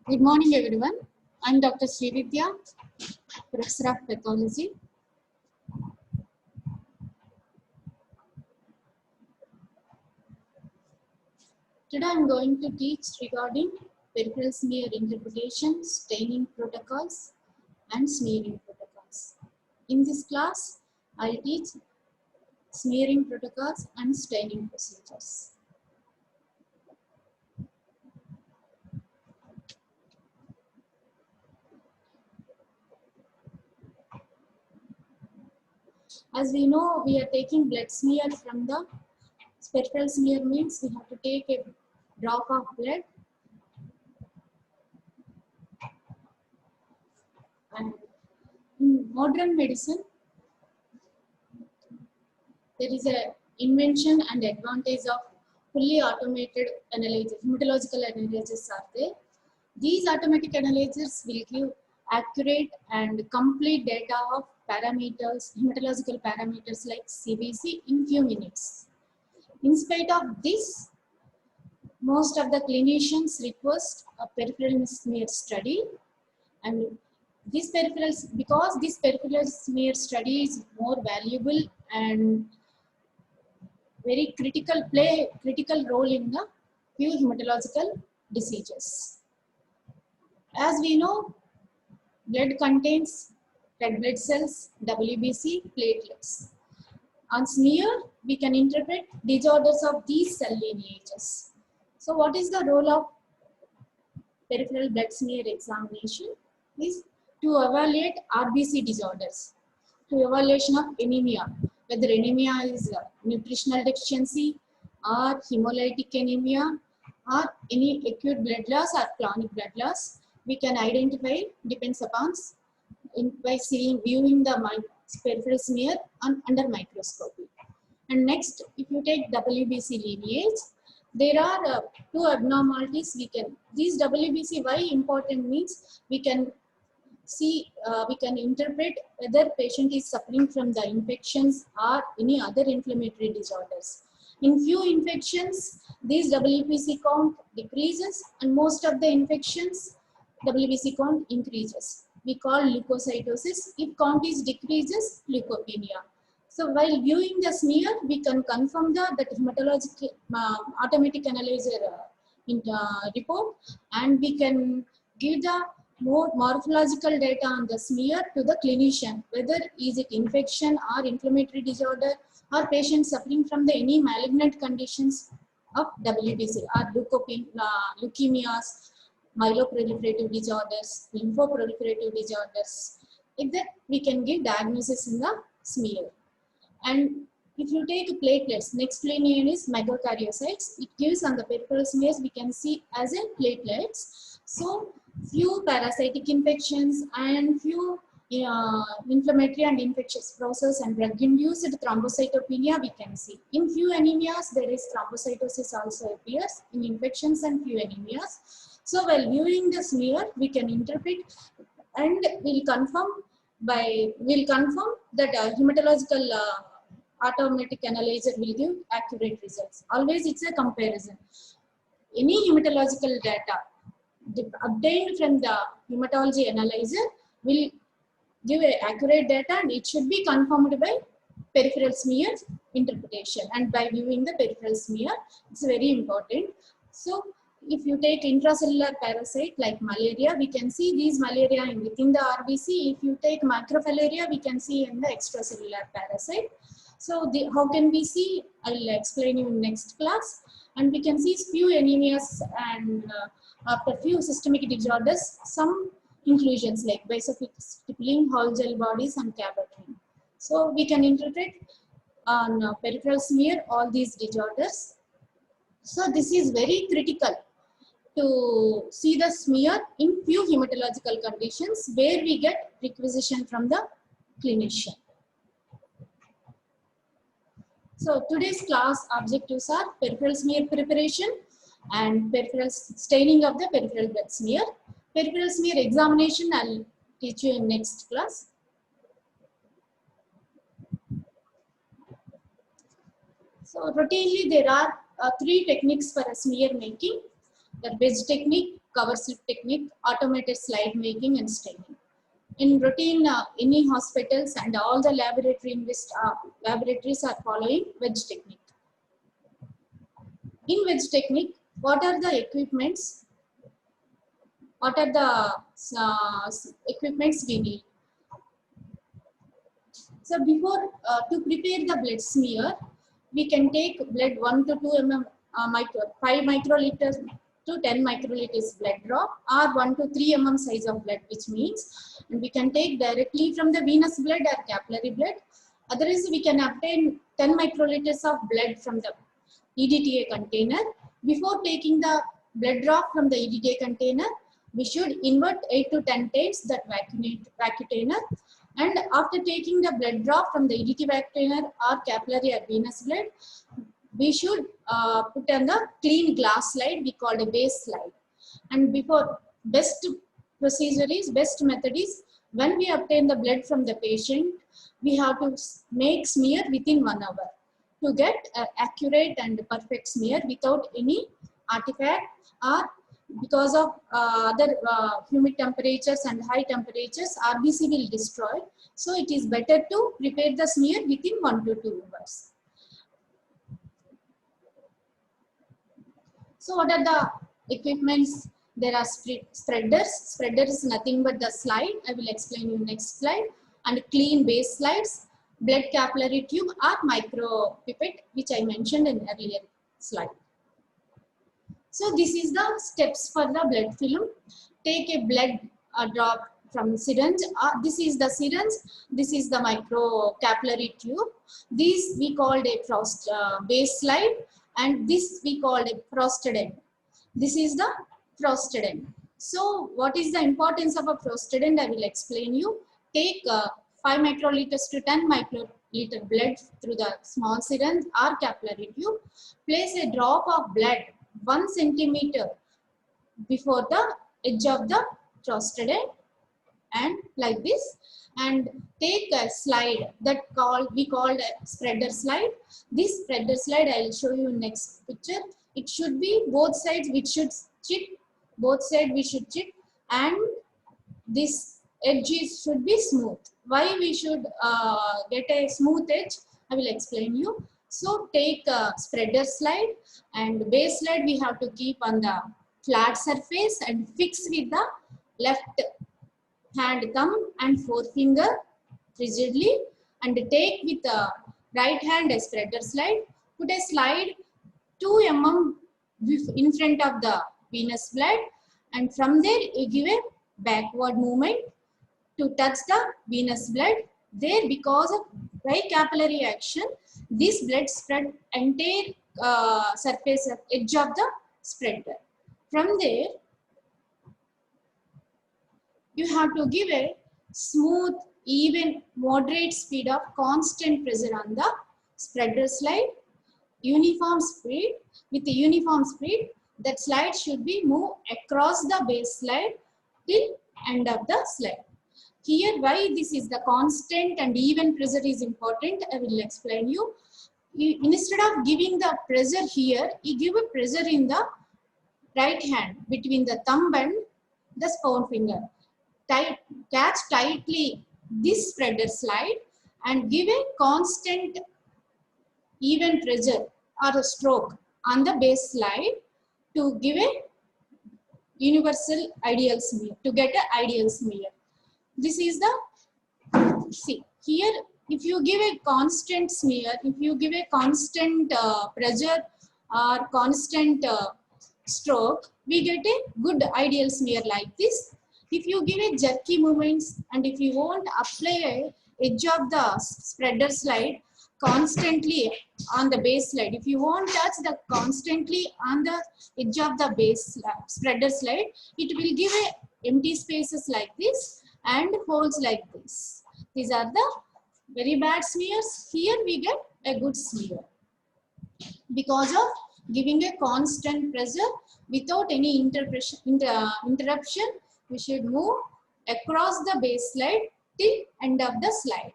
Good morning, everyone. I'm Dr. Srividya, Professor of Pathology. Today, I'm going to teach regarding peripheral smear interpretation, staining protocols, and smearing protocols. In this class, I'll teach smearing protocols and staining procedures. As we know, we are taking blood smear from the peripheral smear means we have to take a drop of blood and in modern medicine, there is a invention and advantage of fully automated analyzers. Hematological analyzers are there. These automatic analyzers will give accurate and complete data of parameters, hematological parameters like CBC in few minutes. In spite of this, most of the clinicians request a peripheral smear study, and this because this peripheral smear study is more valuable and very critical role in the few hematological diseases. As we know, blood contains red blood cells, WBC, platelets. On smear, we can interpret disorders of these cell lineages. So what is the role of peripheral blood smear examination? Is to evaluate RBC disorders, to evaluation of anemia, whether anemia is nutritional deficiency or hemolytic anemia or any acute blood loss or chronic blood loss. We can identify, depends upon by viewing the peripheral smear under microscopy. And next, if you take WBC lineage, there are two abnormalities these WBC, why important means we can see, we can interpret whether patient is suffering from the infections or any other inflammatory disorders. In few infections, these WBC count decreases, and most of the infections, WBC count increases. We call leukocytosis. If count is decreases, leukopenia. So while viewing the smear, we can confirm that hematological automatic analyzer report, and we can give the more morphological data on the smear to the clinician, whether is it infection or inflammatory disorder or patient suffering from any malignant conditions of WBC or leukemias, myeloproliferative disorders, lymphoproliferative disorders. Like that, we can give diagnosis in the smear. And if you take platelets, next lineage is megakaryocytes. It gives on the peripheral smears, we can see as in platelets. So few parasitic infections and few inflammatory and infectious process and drug-induced thrombocytopenia we can see. In few anemias, there is thrombocytosis also appears in infections and few anemias. So while viewing the smear, we can interpret and we'll confirm that hematological automatic analyzer will give accurate results. Always it's a comparison. Any hematological data obtained from the hematology analyzer will give accurate data, and it should be confirmed by peripheral smear interpretation. And by viewing the peripheral smear, it's very important. So if you take intracellular parasite like malaria, we can see these malaria within the RBC. If you take microfilaria, we can see in the extracellular parasite. So how can we see? I'll explain you in next class. And we can see few anemias and after few systemic disorders, some inclusions like basophilic stippling, whole gel bodies, and cabotin. So we can interpret on peripheral smear all these disorders. So this is very critical to see the smear in few hematological conditions where we get requisition from the clinician. So today's class objectives are peripheral smear preparation and peripheral staining of the peripheral blood smear. Peripheral smear examination I'll teach you in next class. So routinely there are three techniques for smear making: the wedge technique, cover slip technique, automated slide making, and staining. In routine, any hospitals and all the laboratories are following wedge technique. In wedge technique, what are the equipments? What are the equipments we need? So before to prepare the blood smear, we can take blood 1 to 2 mm, 5 microliters to 10 microliters blood drop, or 1 to 3 mm size of blood, which means, and we can take directly from the venous blood or capillary blood. Otherwise, we can obtain 10 microliters of blood from the EDTA container. Before taking the blood drop from the EDTA container, we should invert 8 to 10 times that vacutainer. And after taking the blood drop from the EDTA vacutainer or capillary or venous blood, we should put on the clean glass slide, we call a base slide. And before, best method is, when we obtain the blood from the patient, we have to make smear within 1 hour to get accurate and perfect smear without any artifact, or because of other humid temperatures and high temperatures, RBC will destroy. So it is better to prepare the smear within 1 to 2 hours. So what are the equipments? There are spreaders. Spreader is nothing but the slide. I will explain you next slide. And clean base slides, blood capillary tube or micro pipette, which I mentioned in earlier slide. So this is the steps for the blood film. Take a blood drop from syringe. This is the syringe. This is the micro capillary tube. This we called a base slide, and this we called a frosted end. This is the frosted end. So what is the importance of a frosted end? I will explain you. Take 5 microliters to 10 microliter blood through the small syringe or capillary tube. Place a drop of blood 1 centimeter before the edge of the frosted end, and like this, and take a slide that we called a spreader slide. This spreader slide I will show you in next picture. It should be both sides, which should chip, both sides we should chip, and this edges should be smooth. Why we should get a smooth edge, I will explain you. So take a spreader slide, and base slide we have to keep on the flat surface and fix with the left hand, thumb and forefinger rigidly, and take with the right hand a spreader slide. Put a slide 2 mm in front of the venous blood, and from there you give a backward movement to touch the venous blood. There, because of bicapillary action, this blood spread entire surface of edge of the spreader. From there, you have to give a smooth, even, moderate speed of constant pressure on the spreader slide. Uniform speed. With the uniform speed, that slide should be moved across the base slide till end of the slide. Here, why this is the constant and even pressure is important, I will explain you. Instead of giving the pressure here, you give a pressure in the right hand between the thumb and the forefinger. Catch tightly this spreader slide and give a constant even pressure or a stroke on the base slide to give a universal ideal smear, to get an ideal smear. This is the, see here, if you give a constant smear, if you give a constant pressure or constant stroke, we get a good ideal smear like this. If you give a jerky movements, and if you won't apply a edge of the spreader slide constantly on the base slide, if you won't touch the constantly on the edge of the base spreader slide, it will give a empty spaces like this and holes like this. These are the very bad smears. Here we get a good smear because of giving a constant pressure without any interruption. We should move across the base slide till end of the slide.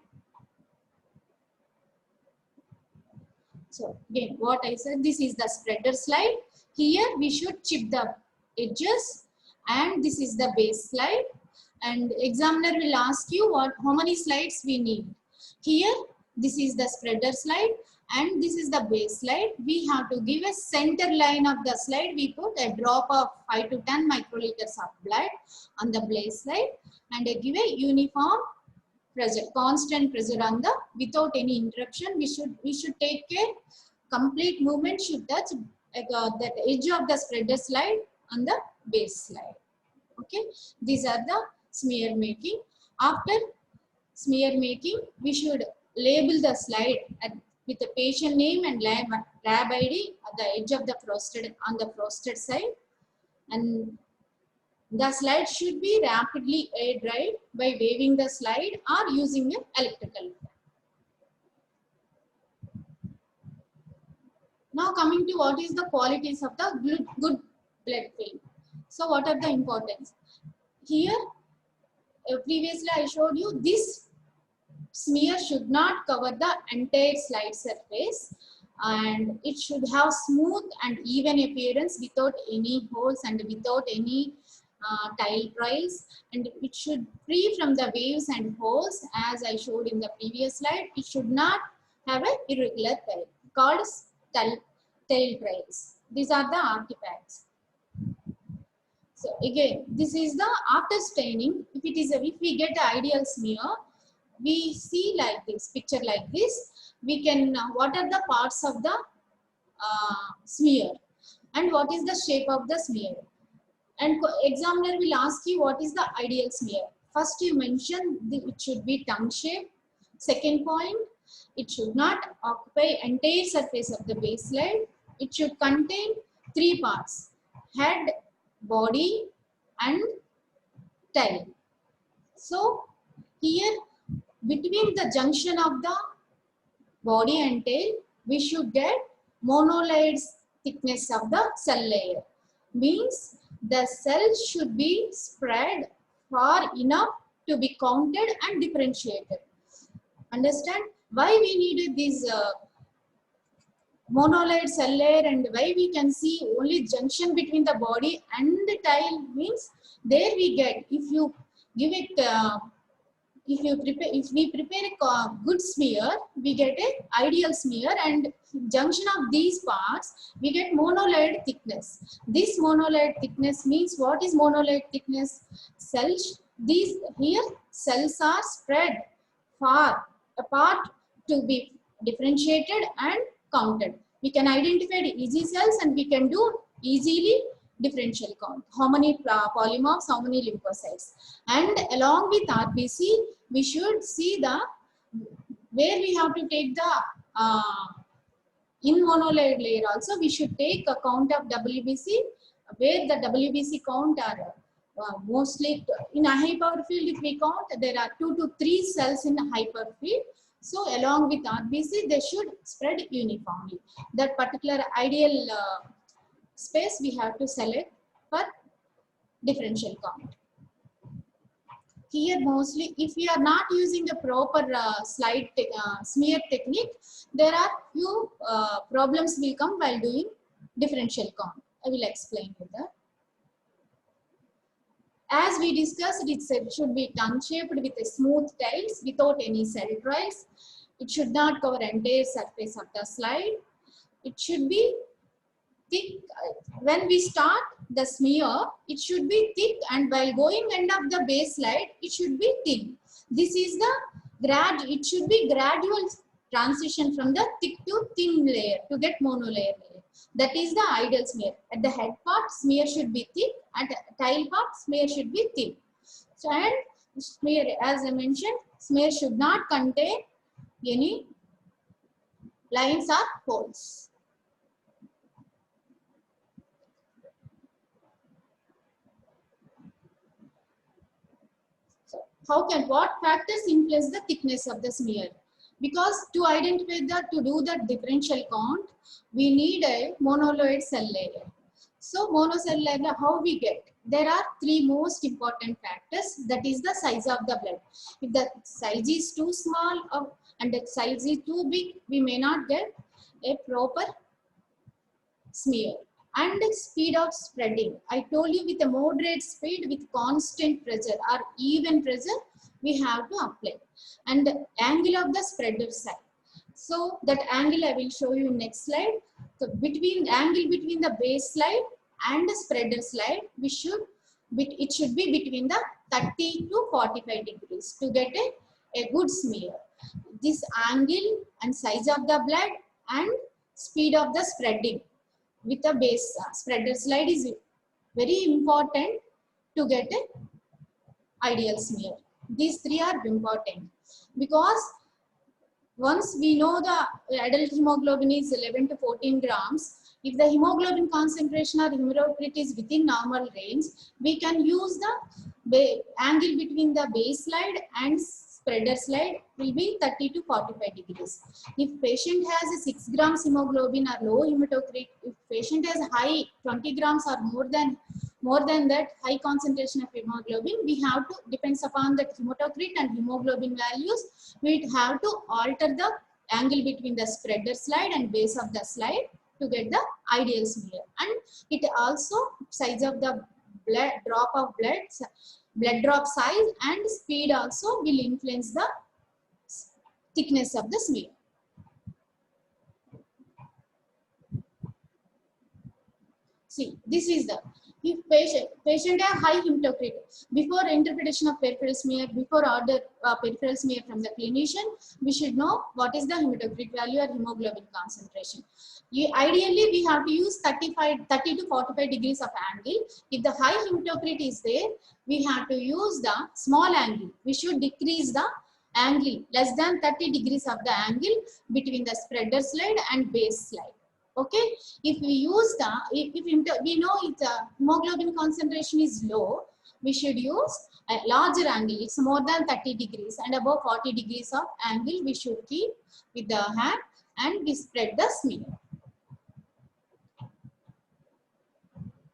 So again, what I said, this is the spreader slide. Here we should chip the edges, and this is the base slide. And examiner will ask you how many slides we need. Here, this is the spreader slide, and this is the base slide. We have to give a center line of the slide. We put a drop of 5 to 10 microliters of blood on the base slide, and give a uniform pressure, constant pressure on the, without any interruption. We should take care. Complete movement should touch that edge of the spreader slide on the base slide. Okay, these are the smear making. After smear making, we should label the slide with the patient name and lab ID at the edge of the frosted, on the frosted side, and the slide should be rapidly air dried by waving the slide or using an electrical fan. Now coming to what is the qualities of the good blood film. So what are the importance? Here, previously I showed you this smear should not cover the entire slide surface, and it should have smooth and even appearance without any holes and without any tile trails, and it should free from the waves and holes as I showed in the previous slide. It should not have an irregular tile called tail trails. These are the artifacts. So again, this is the after staining. If we get the ideal smear, we see like this picture like this. We can what are the parts of the smear and what is the shape of the smear. And examiner will ask you what is the ideal smear. First you mention it should be tongue shape. Second point, it should not occupy entire surface of the base slide. It should contain 3 parts: head, body and tail. So here between the junction of the body and tail, we should get monolayered thickness of the cell layer. Means the cells should be spread far enough to be counted and differentiated. Understand why we needed this monolayered cell layer and why we can see only junction between the body and the tail? Means there we get, if you give it if we prepare a good smear, we get an ideal smear, and junction of these parts we get monolayered thickness. This monolayered thickness means, what is monolayered thickness? Cells, these here cells are spread far apart to be differentiated and counted. We can identify the easy cells and we can do easily differential count. How many polymorphs, how many lymphocytes. And along with RBC, we should see the where we have to take the in monolayered layer also. We should take a count of WBC, where the WBC count are mostly in a high power field. If we count, there are 2 to 3 cells in a high power field. So along with RBC, they should spread uniformly. That particular ideal space we have to select for differential count. Here mostly, if we are not using the proper smear technique, there are few problems will come while doing differential count. I will explain you that. As we discussed, it should be tongue shaped with a smooth tails without any cell trails. It should not cover entire surface of the slide. It should be thick. When we start the smear, it should be thick, and while going end of the base slide, it should be thin. This is the it should be gradual transition from the thick to thin layer to get monolayer layer. That is the ideal smear. At the head part, smear should be thick. At the tail part, smear should be thin. So, and smear, as I mentioned, smear should not contain any lines or holes. So, what factors influence the thickness of the smear? Because to identify to do the differential count, we need a monolayered cell layer. So monocell layer, how we get? There are 3 most important factors. That is the size of the blood. If the size is too small and the size is too big, we may not get a proper smear. And speed of spreading, I told you, with a moderate speed with constant pressure or even pressure we have to apply. And the angle of the spreader side, so that angle I will show you in next slide. So between angle between the base slide and the spreader slide, it should be between the 30 to 45 degrees to get a good smear. This angle and size of the blood and speed of the spreading with a base spreader slide is very important to get a ideal smear. These three are important because once we know the adult hemoglobin is 11 to 14 grams, if the hemoglobin concentration or hematocrit is within normal range, we can use the angle between the base slide and spreader slide will be 30 to 45 degrees. If patient has a 6 grams hemoglobin or low hematocrit, if patient has high 20 grams or more than that high concentration of hemoglobin, we have to, depends upon the hematocrit and hemoglobin values, we have to alter the angle between the spreader slide and base of the slide to get the ideal smear. And it also size of the blood drop size and speed also will influence the thickness of the smear. See, this is the, if patient have high hematocrit, before interpretation of peripheral smear, before order peripheral smear from the clinician, we should know what is the hematocrit value or hemoglobin concentration. Ideally, we have to use 30 to 45 degrees of angle. If the high hematocrit is there, we have to use the small angle. We should decrease the angle less than 30 degrees of the angle between the spreader slide and base slide. Okay, if we use the, we know if the hemoglobin concentration is low, we should use a larger angle. It's more than 30 degrees and above 40 degrees of angle we should keep with the hand and we spread the smear.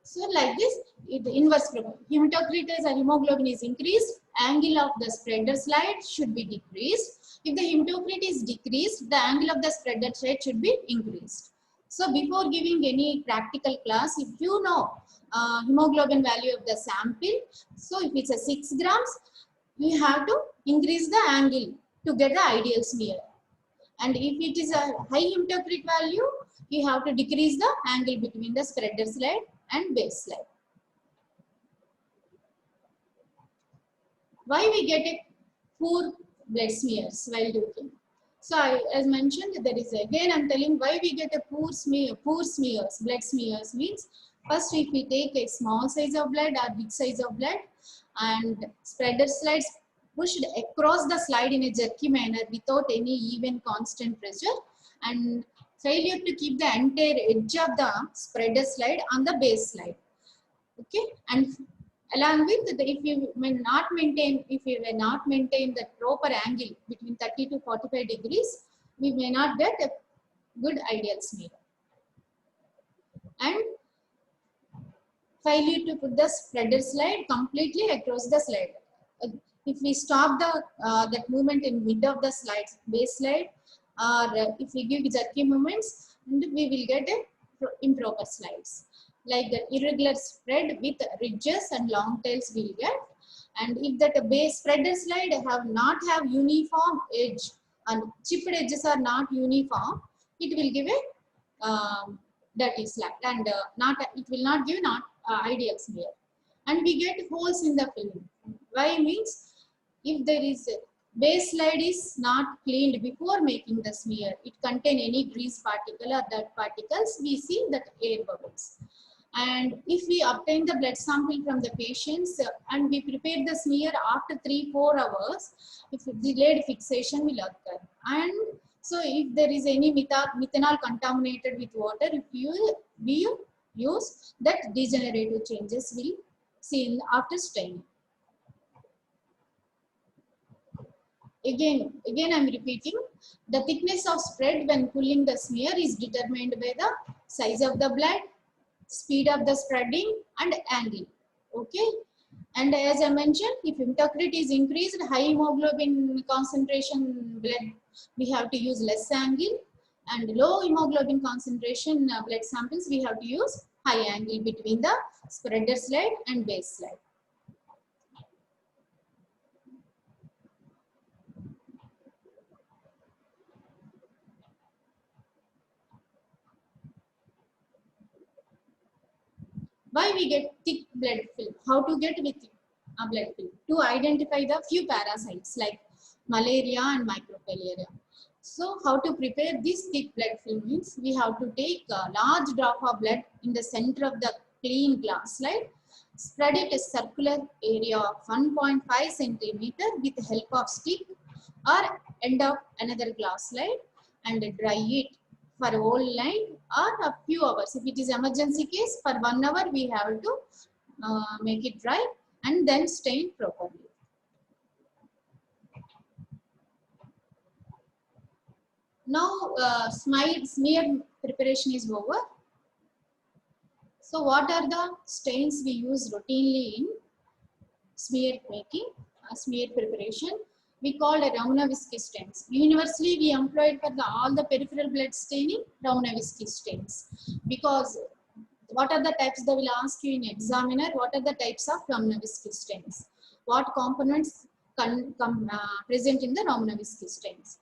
So like this, the inverse proportion. Hematocrit as a hemoglobin is increased, angle of the spreader slide should be decreased. If the hematocrit is decreased, the angle of the spreader slide should be increased. So before giving any practical class, if you know hemoglobin value of the sample, so if it's a 6 grams, you have to increase the angle to get the ideal smear. And if it is a high hematocrit value, you have to decrease the angle between the spreader slide and base slide. Why we get a poor blood smears while doing? So as mentioned, there is again I'm telling why we get a poor smears, blood smears means first if we take a small size of blood or big size of blood and spreader slides pushed across the slide in a jerky manner without any even constant pressure and failure to keep the entire edge of the spreader slide on the base slide. Okay, and along with if you may not maintain, the proper angle between 30 to 45 degrees, we may not get a good ideal smear. And failure to put the spreader slide completely across the slide. If we stop the that movement in mid of the slide, base slide, or if we give jerky movements, we will get a improper slides. Like the irregular spread with ridges and long tails will get. And if that base spreader slide not have uniform edge and chipped edges are not uniform, it will give a dirty slide and it will not give ideal smear. And we get holes in the film. Why means if there is a base slide is not cleaned before making the smear, it contain any grease particle or dirt particles, we see that air bubbles. And if we obtain the blood sample from the patients and we prepare the smear after 3-4 hours, if delayed fixation will occur. And so if there is any methanol contaminated with water, if we use that, degenerative changes will seen after staining. Again I'm repeating, the thickness of spread when pulling the smear is determined by the size of the blood, speed of the spreading and angle. Okay, and as I mentioned, if hematocrit is increased, high hemoglobin concentration blood, we have to use less angle, and low hemoglobin concentration blood samples, we have to use high angle between the spreader slide and base slide. Why we get thick blood film? How to get with a blood film? To identify the few parasites like malaria and microfilaria. So how to prepare this thick blood film means we have to take a large drop of blood in the center of the clean glass slide, spread it a circular area of 1.5 centimeter with the help of stick or end of another glass slide and dry it for a whole night or a few hours. If it is emergency case, for 1 hour we have to make it dry and then stain properly. Now smear preparation is over. So what are the stains we use routinely in smear making, smear preparation? We call a Ramanowski stains. Universally, we employed for all the peripheral blood staining Ramanowski stains, because what are the types they will ask you in examiner? What are the types of Ramanowski stains? What components present in the Ramanowski stains?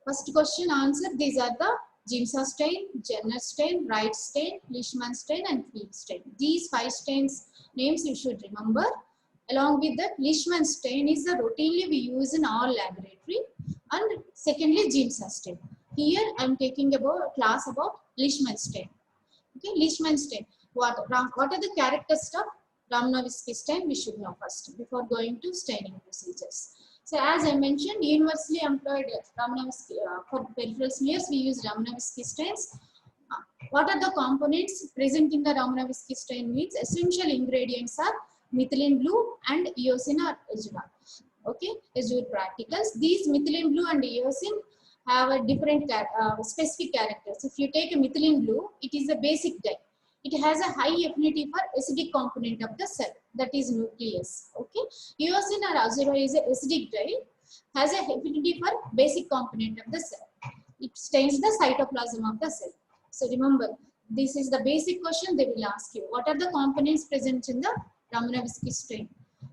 First question answer, these are the Giemsa stain, Jenner stain, Wright stain, Leishman stain and Field stain. These 5 stains names you should remember. Along with that, Leishman stain is the routinely we use in our laboratory. And secondly, Giemsa stain. Here I am taking about class about Leishman stain. Okay, Leishman stain. What are the characters of Ramanowski stain? We should know first before going to staining procedures. So as I mentioned, universally employed Ramanowski for peripheral smears, we use Ramanowski stains. What are the components present in the Ramanowski stain means essential ingredients are methylene blue and eosin or azure. Okay, azure particles. These methylene blue and eosin have a different specific characters. If you take a methylene blue, it is a basic dye. It has a high affinity for acidic component of the cell, that is nucleus. Okay, eosin or azure is a acidic dye, has a affinity for basic component of the cell. It stains the cytoplasm of the cell. So remember, this is the basic question they will ask you. What are the components present in the Ramanowski stain?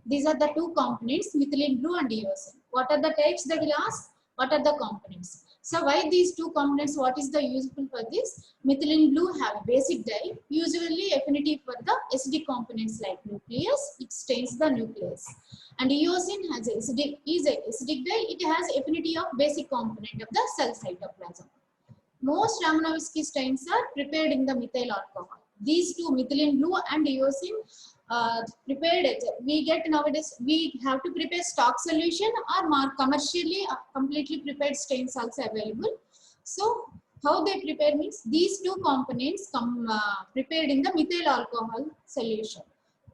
These are the 2 components, methylene blue and eosin. What are the types they will ask? What are the components? So why these 2 components? What is the useful for this? Methylene blue have a basic dye, usually affinity for the acidic components like nucleus. It stains the nucleus. And eosin has a acidic dye. It has affinity of basic component of the cell cytoplasm. Most Ramanowski stains are prepared in the methyl alcohol. These 2, methylene blue and eosin, prepared, we get nowadays, we have to prepare stock solution or more commercially completely prepared stains also available. So how they prepare means these 2 components come prepared in the methyl alcohol solution.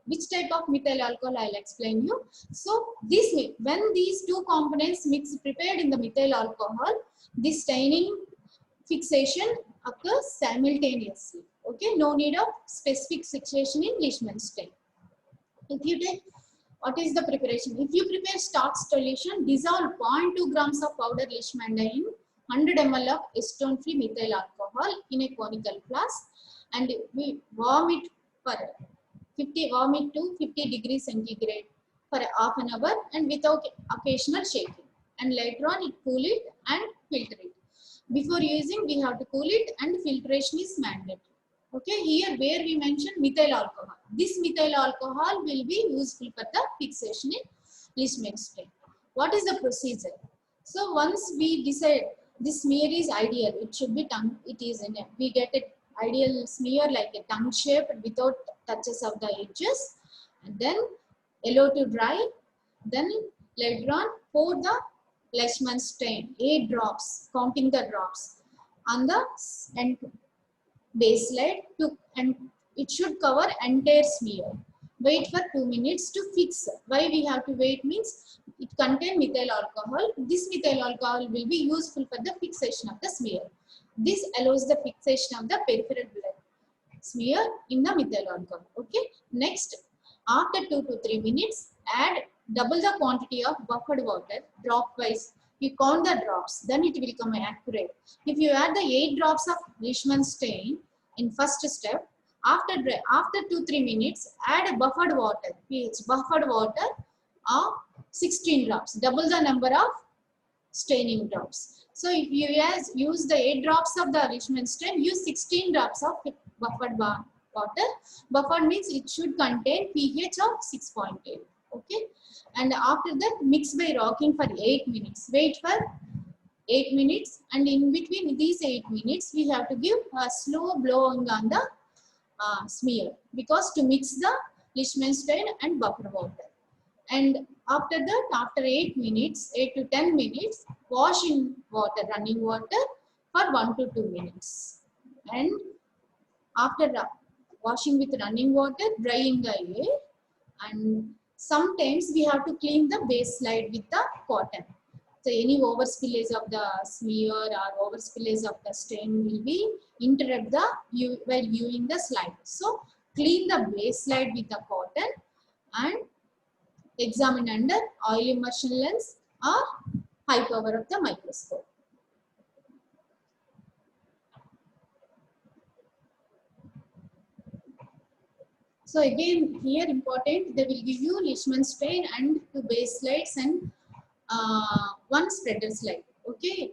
Which type of methyl alcohol I'll explain you. So this, when these 2 components prepared in the methyl alcohol, this staining fixation occurs simultaneously. Okay, no need of specific fixation in Leishman stain. If you take, what is the preparation? If you prepare stock solution, dissolve 0.2 grams of powder Leishman dye in 100 ml of acetone-free methyl alcohol in a conical flask, and we warm it to 50 degrees centigrade for half an hour and without occasional shaking. And later on, cool it and filter it. Before using, we have to cool it and filtration is mandatory. Okay, here where we mention methyl alcohol. This methyl alcohol will be useful for the fixation in Leishman stain. What is the procedure? So once we decide this smear is ideal, it should be tongue. It is in it. We get an ideal smear like a tongue shape without touches of the edges, and then allow to dry. Then later on pour the Leishman stain, 8 drops, counting the drops on the base slide and it should cover entire smear. Wait for 2 minutes to fix. Why we have to wait means it contains methyl alcohol. This methyl alcohol will be useful for the fixation of the smear. This allows the fixation of the peripheral blood smear in the methyl alcohol. Okay. Next, after 2 to 3 minutes, add double the quantity of buffered water dropwise You count the drops, then it will come accurate. If you add the 8 drops of Leishman stain in first step, after 2-3 minutes, add a buffered water, pH buffered water of 16 drops, double the number of staining drops. So if you use the 8 drops of the Leishman stain, use 16 drops of buffered water. Buffered means it should contain pH of 6.8. Okay, and after that mix by rocking for 8 minutes. Wait for 8 minutes, and in between these 8 minutes we have to give a slow blowing on the smear, because to mix the Leishman stain and buffer water. And after that, after 8 minutes, 8 to 10 minutes, wash in water, running water for 1 to 2 minutes. And after washing with running water, dry in the air. And sometimes we have to clean the base slide with the cotton. So any overspillage of the smear or overspillage of the stain will be interrupt the while viewing the slide. So clean the base slide with the cotton and examine under oil immersion lens or high power of the microscope. So again here important, they will give you Leishman stain and 2 base slides and 1 spreader slide. Okay,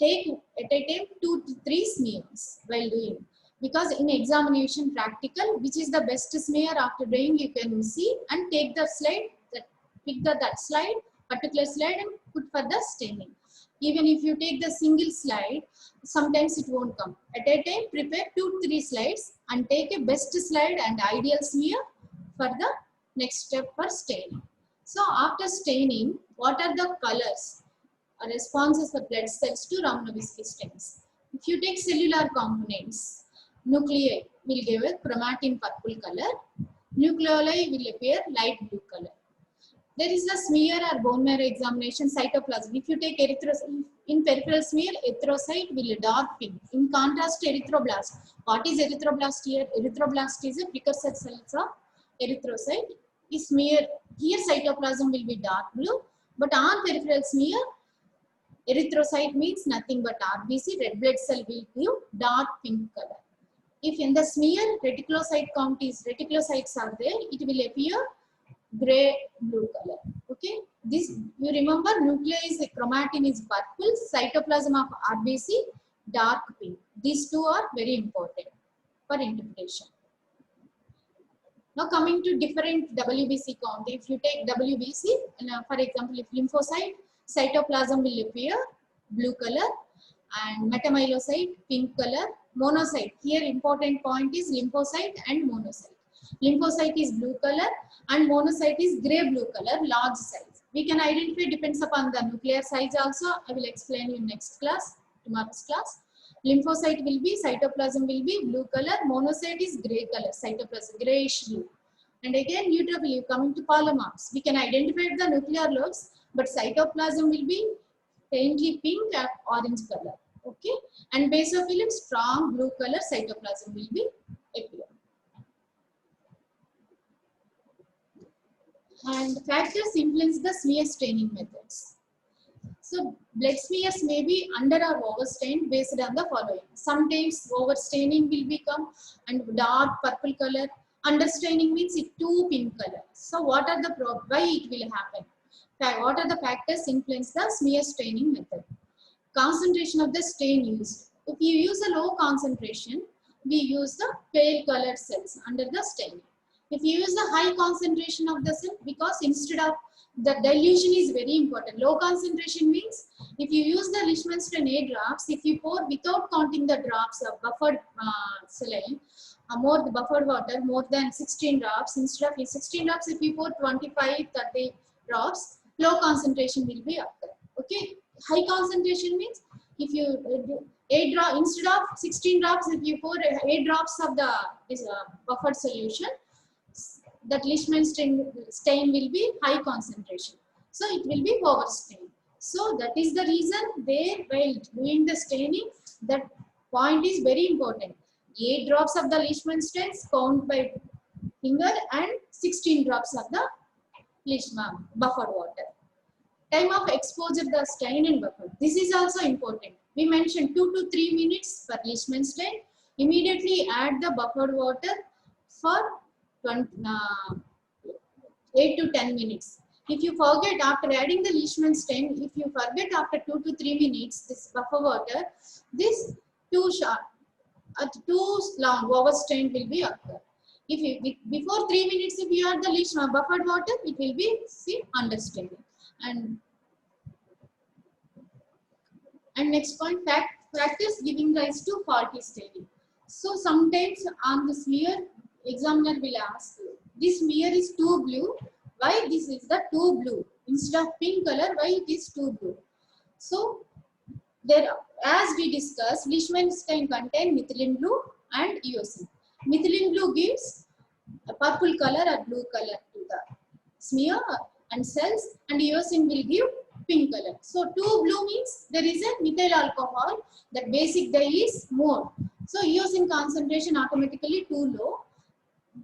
take at a time 2 to 3 smears while doing, because in examination practical, which is the best smear after doing, you can see and take the slide, pick that slide, particular slide, and put for the staining. Even if you take the single slide, sometimes it won't come. At a time, prepare 2 to 3 slides and take a best slide and ideal smear for the next step for staining. So after staining, what are the colors or responses for blood cells to Romanovsky stains? If you take cellular components, nuclei will give a chromatin purple color, nucleoli will appear light blue color. There is a smear or bone marrow examination, cytoplasm. If you take erythrocyte, in peripheral smear, erythrocyte will dark pink. In contrast to erythroblast. What is erythroblast here? Erythroblast is a precursor cells of erythrocyte. Is smear here cytoplasm will be dark blue, but on peripheral smear, erythrocyte means nothing but RBC, red blood cell will give dark pink color. If in the smear reticulocyte reticulocytes are there, it will appear gray blue color. Okay, this you remember, nuclei is chromatin is purple, cytoplasm of RBC dark pink. These two are very important for interpretation. Now coming to different WBC count. If you take WBC, for example, if lymphocyte, cytoplasm will appear blue color, and metamyelocyte pink color. Monocyte, here important point is lymphocyte and monocyte. Lymphocyte is blue color and monocyte is gray blue color, large size. We can identify depends upon the nuclear size also. I will explain you next class, tomorrow's class. Lymphocyte will be, cytoplasm will be blue color, monocyte is gray color, cytoplasm grayish blue. And again neutrophil, coming to polymorphs, we can identify the nuclear lobes, but cytoplasm will be faintly pink or orange color. Okay, and basophil strong blue color, cytoplasm will be appear. And factors influence the smear staining methods. So blood smears may be under or overstained based on the following. Sometimes overstaining will become and dark purple color. Understaining means it too pink color. So what are the why it will happen? What are the factors influence the smear staining method? Concentration of the stain used. If you use a low concentration, we use the pale colored cells under the staining. If you use the high concentration of the cell, because instead of the dilution is very important. Low concentration means if you use the Leishman stain 8 drops, if you pour without counting the drops of buffered saline, more the buffered water, more than 16 drops, instead of 16 drops, if you pour 25, 30 drops, low concentration will be occur. Okay, high concentration means if you 8 drops instead of 16 drops, if you pour 8 drops of the buffered solution, that Leishman stain will be high concentration. So it will be overstained. So that is the reason they, while doing the staining, that point is very important. 8 drops of the Leishman stains count by finger and 16 drops of the Leishman buffered water. Time of exposure the stain and buffer. This is also important. We mentioned 2 to 3 minutes for Leishman stain. Immediately add the buffered water for 8 to 10 minutes. If you forget after adding the Leishman stain, if you forget after 2 to 3 minutes this buffer water, this too short, too long overstrain will be occur. If you before 3 minutes, if you add the Leishman buffered water, it will be understaining. And next point, practice giving rise to faulty staining. So sometimes on the smear, examiner will ask, this smear is too blue. Why this is the too blue? Instead of pink color, why it is too blue? So there, as we discussed, Leishman stain contain methylene blue and eosin. Methylene blue gives a purple color or blue color to the smear and cells, and eosin will give pink color. So 2 blue means there is a methyl alcohol, that basic dye is more. So eosin concentration automatically too low.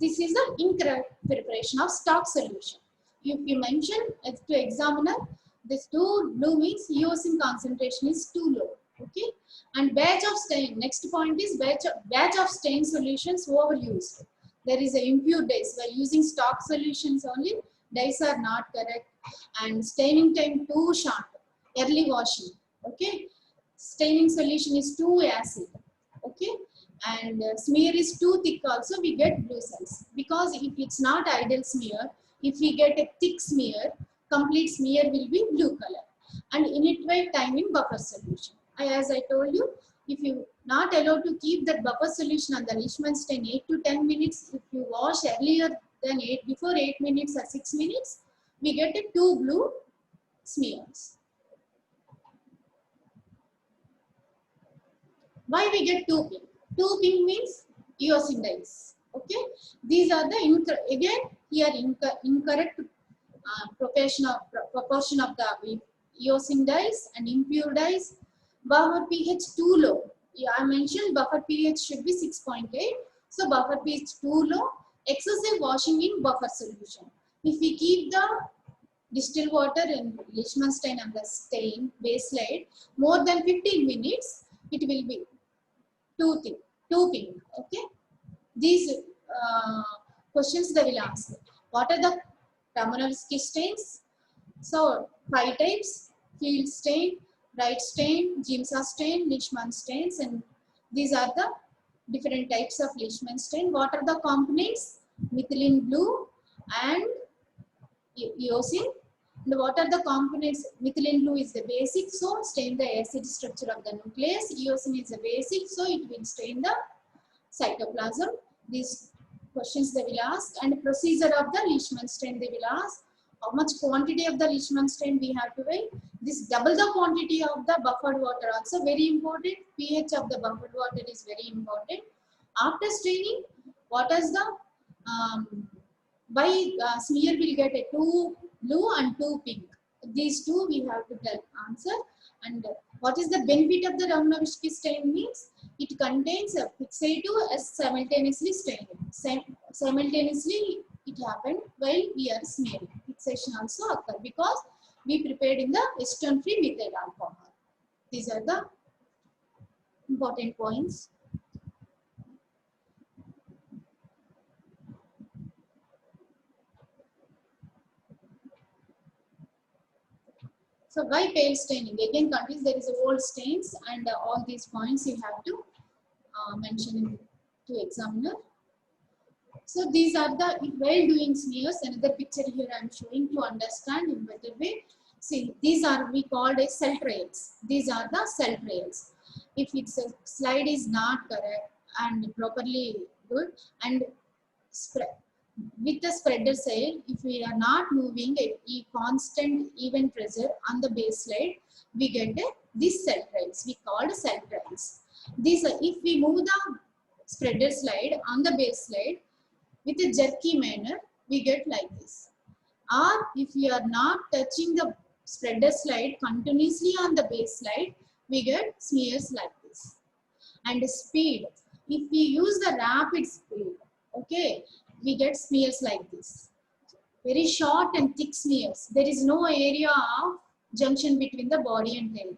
This is the incorrect preparation of stock solution. If you mention to examiner, this 2 blue means eosin concentration is too low. Okay, and batch of stain. Next point is batch of stain solutions overused. There is a impure dyes. By using stock solutions only, dyes are not correct, and staining time too short. Early washing. Okay, staining solution is too acid. Okay, and smear is too thick. Also, we get blue cells, because if it's not ideal smear, if we get a thick smear, complete smear will be blue color. And initiate time in buffer solution. As I told you, if you not allowed to keep that buffer solution on the Leishman stain 8 to 10 minutes, if you wash earlier than before 8 minutes or 6 minutes, we get a 2 blue smears. Why we get 2 pink? 2 pink means eosin dyes. Okay, these are the again here incorrect proportion of the eosin dyes and impure dyes. Buffer pH too low. Yeah, I mentioned buffer pH should be 6.8. So buffer pH too low. Excessive washing in buffer solution. If we keep the distilled water in Leishman stain on the stain base slide more than 15 minutes, it will be too thick, too pink. Okay. These questions they will ask. What are the Romanowski stains? So 5 types: field stain, Wright stain, Giemsa stain, Leishman stains, and these are the different types of Leishman stain. What are the components? Methylene blue and eosin. And what are the components? Methylene blue is the basic, so stain the acid structure of the nucleus. Eosin is the basic, so it will stain the cytoplasm. These questions they will ask, and procedure of the Leishman stain they will ask. How much quantity of the Leishman stain we have to weigh? This double the quantity of the buffered water, also very important. pH of the buffered water is very important. After staining, what is the smear will get a 2 blue and 2 pink. These two we have to answer. And what is the benefit of the Romanowski stain means? It contains a fixative as simultaneously staining. Simultaneously it happened while we are smearing. Fixation also occur because we prepared in the acetone-free methyl alcohol. These are the important points. So why pale staining? Again, countries there is a old stains, and all these points you have to mention to examiner. So these are the while doing smears. Another picture here I am showing to understand in better way. See, these are we called as cell trails. These are the cell trails. If it's a slide is not correct and properly good and spread with the spreader sail, if we are not moving a constant even pressure on the base slide, we get these cell trails. We called cell trails. These are, if we move the spreader slide on the base slide with a jerky manner, we get like this. Or if we are not touching the spreader slide continuously on the base slide, we get smears like this. And speed, if we use the rapid speed, okay, we get smears like this. Very short and thick smears. There is no area of junction between the body and tail.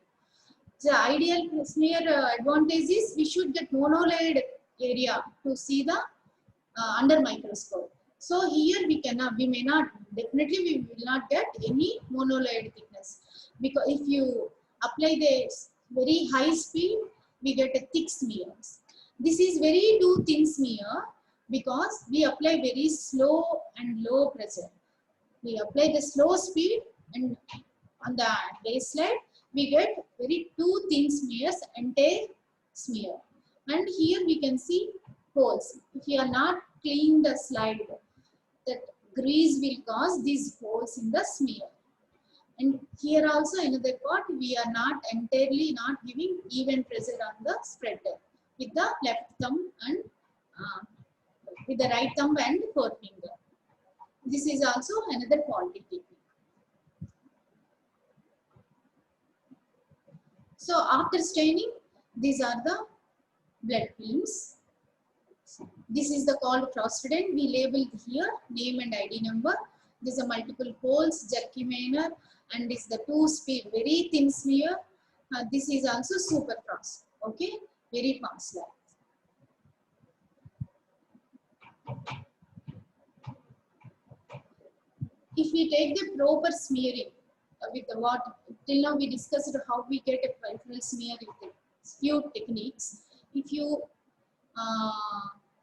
The ideal smear advantage is we should get monolayered area to see the under microscope. So here we may not, definitely we will not get any monolayered thickness, because if you apply the very high speed, we get a thick smears. This is very too thin smear because we apply very slow and low pressure. We apply the slow speed, and on the base slide we get very too thin smears, entire smear. And here we can see holes. If you are not clean the slide, that grease will cause these holes in the smear. And here also another part, we are not entirely not giving even pressure on the spreader with the left thumb and with the right thumb and forefinger. This is also another faulty technique. So after staining, these are the blood films. This is the called prostadent. We labeled here name and ID number. These are multiple holes, jerky manner, and this is the two speed, very thin smear. This is also super fast. Okay, very fast slide. If we take the proper smearing with the what till now we discussed how we get a peripheral smear with the few techniques. If you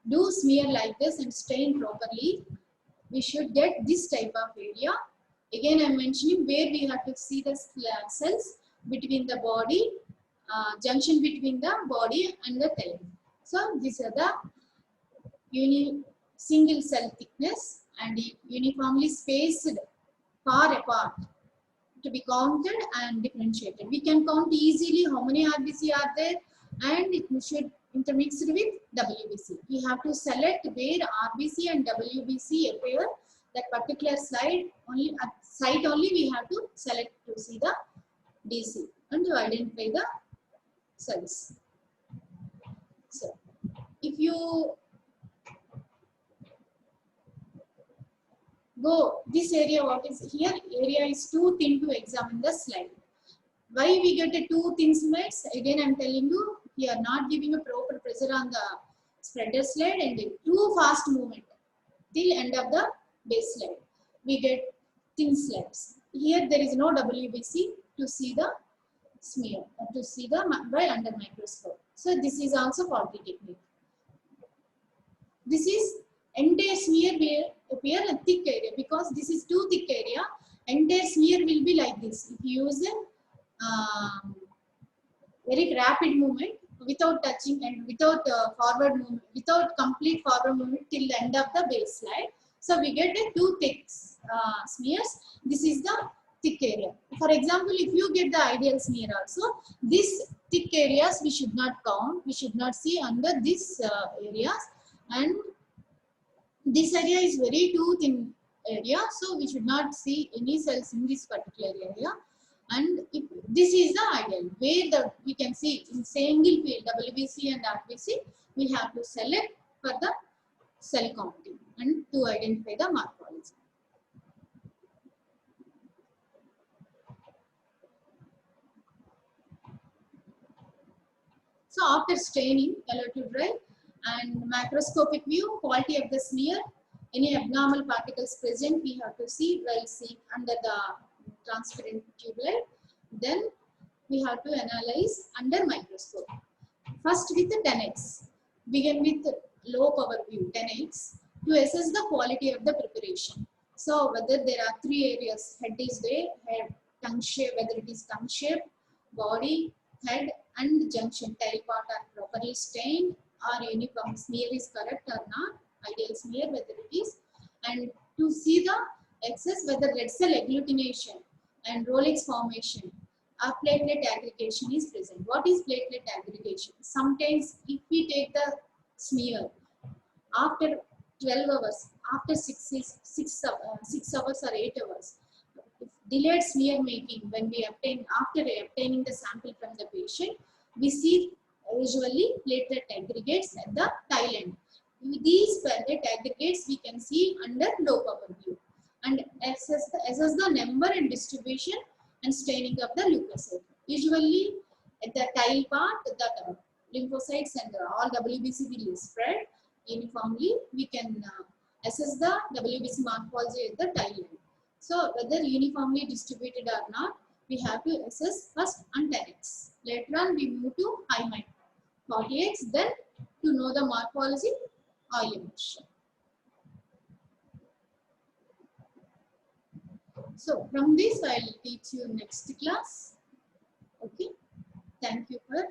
do smear like this and stain properly, we should get this type of area. Again, I am mentioning where we have to see the cells between the body, junction between the body and the tail. So these are the single cell thickness and uniformly spaced far apart to be counted and differentiated. We can count easily how many RBC are there, and it should intermixed with WBC. We have to select where RBC and WBC appear. That particular slide only site only we have to select to see the DC and to identify the cells. So if you go this area, what is here? Area is too thin to examine the slide. Why we get a too thin slides? Again, I am telling you, we are not giving a proper pressure on the spreader slide and too fast movement till end of the base slide. We get thin slides. Here there is no WBC to see the smear, to see the by under microscope. So this is also faulty technique. This is entire smear will appear a thick area because this is too thick area. Entire smear will be like this. If you use a very rapid movement without touching and without forward movement, without complete forward movement till the end of the base slide. So we get a too thick smears. This is the thick area. For example, if you get the ideal smear also, this thick areas we should not count. We should not see under this areas, and this area is very too thin area, so we should not see any cells in this particular area. And if this is the ideal where we can see in single field WBC and RBC, we have to select for the cell counting and to identify the morphology. So after staining, yellow to dry and macroscopic view, quality of the smear, any abnormal particles present we have to see while seeing under the transparent tube light. Then we have to analyze under microscope. First with the 10x. Begin with low power view 10x to assess the quality of the preparation. So whether there are three areas, head is there, head, tongue shape, whether it is tongue shape, body, head and junction tail part are properly stained or uniform smear is correct or not, ideal smear whether it is, and to see the excess whether red cell agglutination and Rolex formation or platelet aggregation is present. What is platelet aggregation? Sometimes if we take the smear after 12 hours, after 6 hours or 8 hours, delayed smear making when we obtain after obtaining the sample from the patient, we see usually platelet aggregates at the tail end. These platelet aggregates we can see under low power view and assess the number and distribution and staining of the leukocyte. Usually at the tile part, the lymphocytes and all WBC will spread uniformly. We can assess the WBC morphology at the tile line. So whether uniformly distributed or not, we have to assess first on 10x. Later on we move to high micron 40x, then to know the morphology oil emulsion. So from this I will teach you next class. Okay. Thank you for